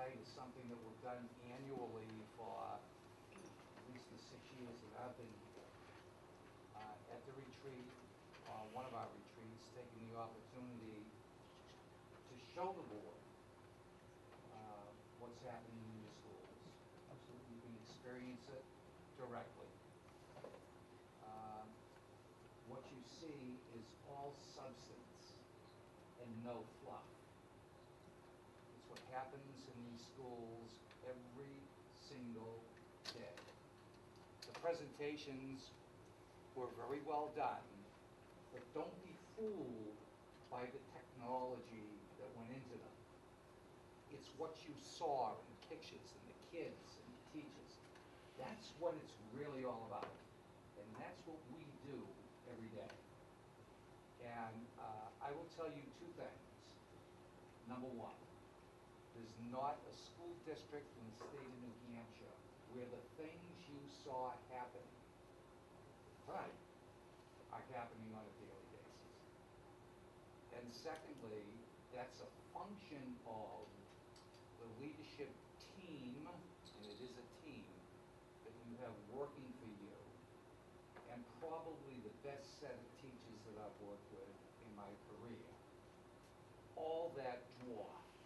tonight is something that we've done annually for at least the 6 years that I've been here. At the retreat, one of our retreats, taking the opportunity to show the board what's happening in your schools. Absolutely, you can experience it directly. What you see is all substance and no fluff. It's what happens in these schools every single day. The presentations were very well done, but don't be fooled by the technology that went into them. It's what you saw in the pictures and the kids and the teachers. That's what it's really all about. And that's what we do every day. And I will tell you two things. Number one, there's not a school district in the state of New Hampshire where the things you saw happening are happening on a daily basis. And secondly, that's a function of the leadership team, and it is a team, that you have working for you, and probably the best set of teachers that I've worked with in my career. All that dwarfed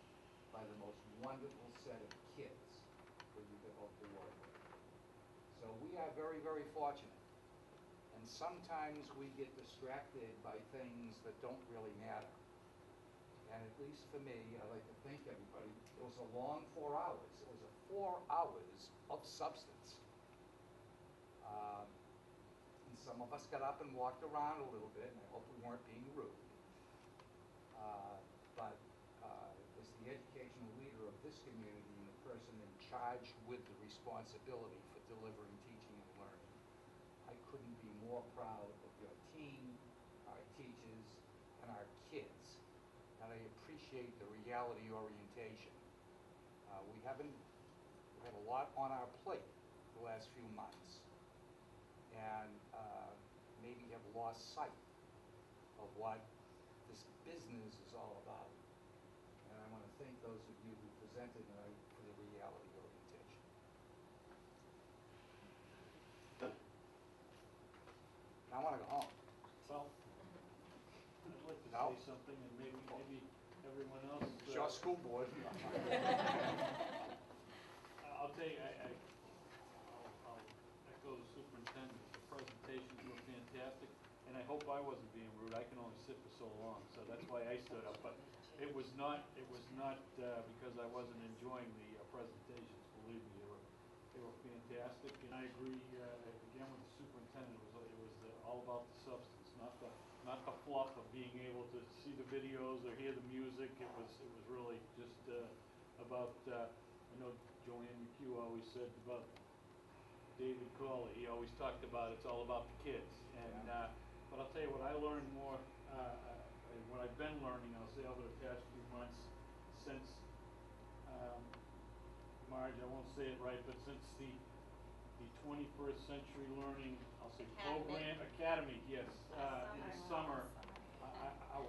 by the most wonderful set of kids that you could hope to work with. So we are very, very fortunate. And sometimes we get distracted by things that don't really matter. And at least for me, I like to thank everybody, it was a long 4 hours. It was 4 hours of substance. And some of us got up and walked around a little bit, and I hope we weren't being rude. But as the educational leader of this community and the person in charge with the responsibility for delivering teaching and learning, I couldn't be more proud of your team, our teachers, and our kids. And I appreciate the reality orientation. We had a lot on our plate the last few months, and maybe have lost sight of what this business is all about. And I want to thank those of you who presented tonight for the reality orientation. I want to go home. Well, I'd like to No? say something, and maybe everyone else. It's your school board. I'll tell you, I'll echo the superintendent. The presentations were fantastic, and I hope I wasn't being rude. I can only sit for so long, so that's why I stood up. But it was not because I wasn't enjoying the presentations. Believe me, they were fantastic, and I agree again with the superintendent. It was all about the substance, not the fluff of being able to see the videos or hear the music. It was really just about. I know Joanne McHugh always said about David Cawley. He always talked about it's all about the kids. And but I'll tell you what I learned more. What I've been learning, I'll say over the past few months since. Marge, I won't say it right, but since the 21st Century Learning, I'll say program, academy, yes, in the summer,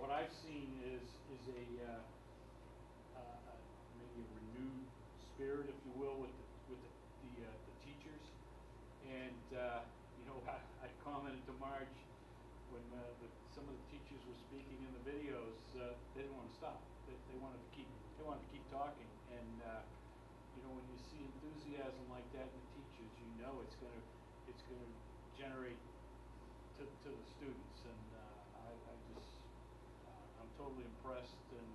what I've seen is maybe a renewed spirit, if you will, with the teachers. And you know, I commented to Marge when some of the teachers were speaking in the videos, they didn't want to stop. They wanted to keep talking. And you know, when you see enthusiasm like that in the teachers, you know it's going to generate to the students, and I'm totally impressed, and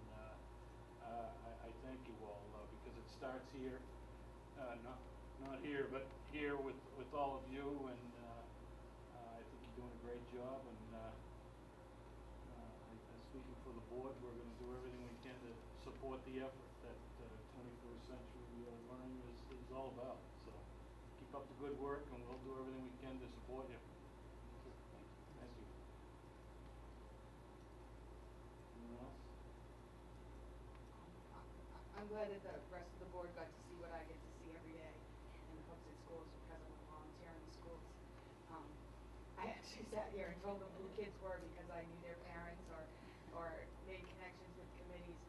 I thank you all because it starts here, not here, but here with all of you, and I think you're doing a great job, and speaking for the board, we're going to do everything we can to support the effort that 21st Century Learning is all about. So keep up the good work, and we'll do everything we can to support you. Thank you. Anyone else? I'm glad that the rest of the board got to see what I get to see every day in the Hooksett schools because I'm a volunteer in the schools. I actually sat here and told them who kids were because I knew their parents or made connections with committees.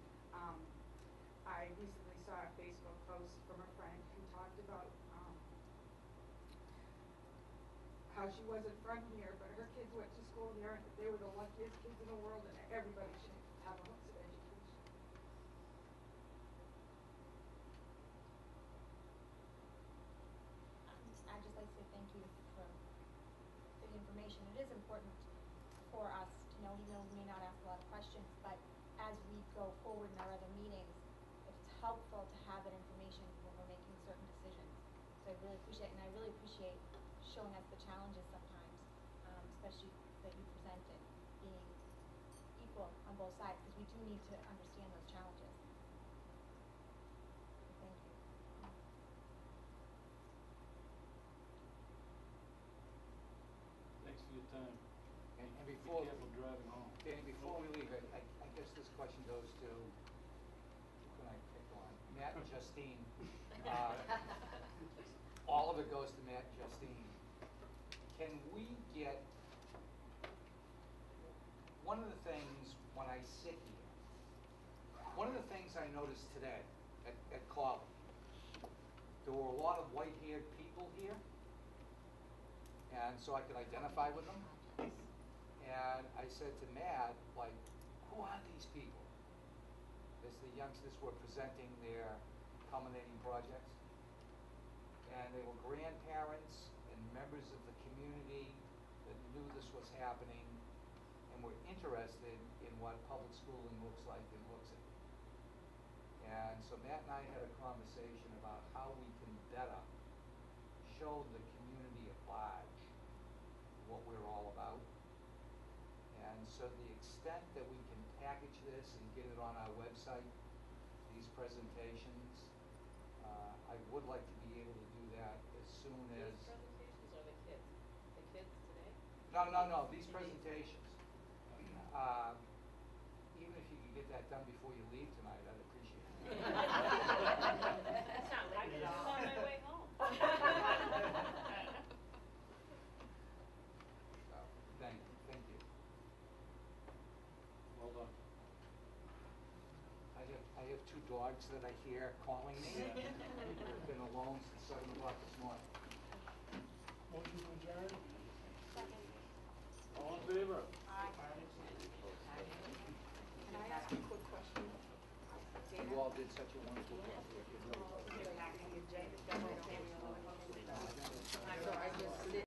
I recently saw a Facebook post from a friend who talked about, how she wasn't from here, but her kids went to school here, and they were the luckiest kids in the world, and everybody should have a Hooksett education. I'd just like to say thank you for the information. It is important for us to know, even though we may not ask a lot of questions, but as we go forward in our other meetings, it's helpful to have that information when we're making certain decisions. So I really appreciate it, and I really appreciate showing us the challenges sometimes, especially that you presented, being equal on both sides, because we do need to understand those challenges. Thank you. Thanks for your time. And Be before, careful driving home. Danny, before we leave, I guess this question goes to, who can I pick on? Matt and Justine. All of it goes to Matt and Justine. Can we get, one of the things when I sit here, one of the things I noticed today at college, there were a lot of white-haired people here, and so I could identify with them. And I said to Matt, like, who are these people? As the youngsters were presenting their culminating projects. And they were grandparents and members of the community that knew this was happening and were interested in what public schooling looks like in Hooksett. And so Matt and I had a conversation about how we can better show the community at large what we're all about. And so the extent that we can package this and get it on our website, these presentations, I would like to be able to do that as soon as. These presentations or the kids? The kids today? No, these presentations. Even if you could get that done before you leave tonight, I'd appreciate it. That's not late at all. I'm on my way home. So, thank you. Well done. I have two dogs that I hear calling me. Yeah. They've been alone since 7 o'clock this morning. Motion to adjourn? All in favor? Can I ask a quick question? You all did such a wonderful job. Dana?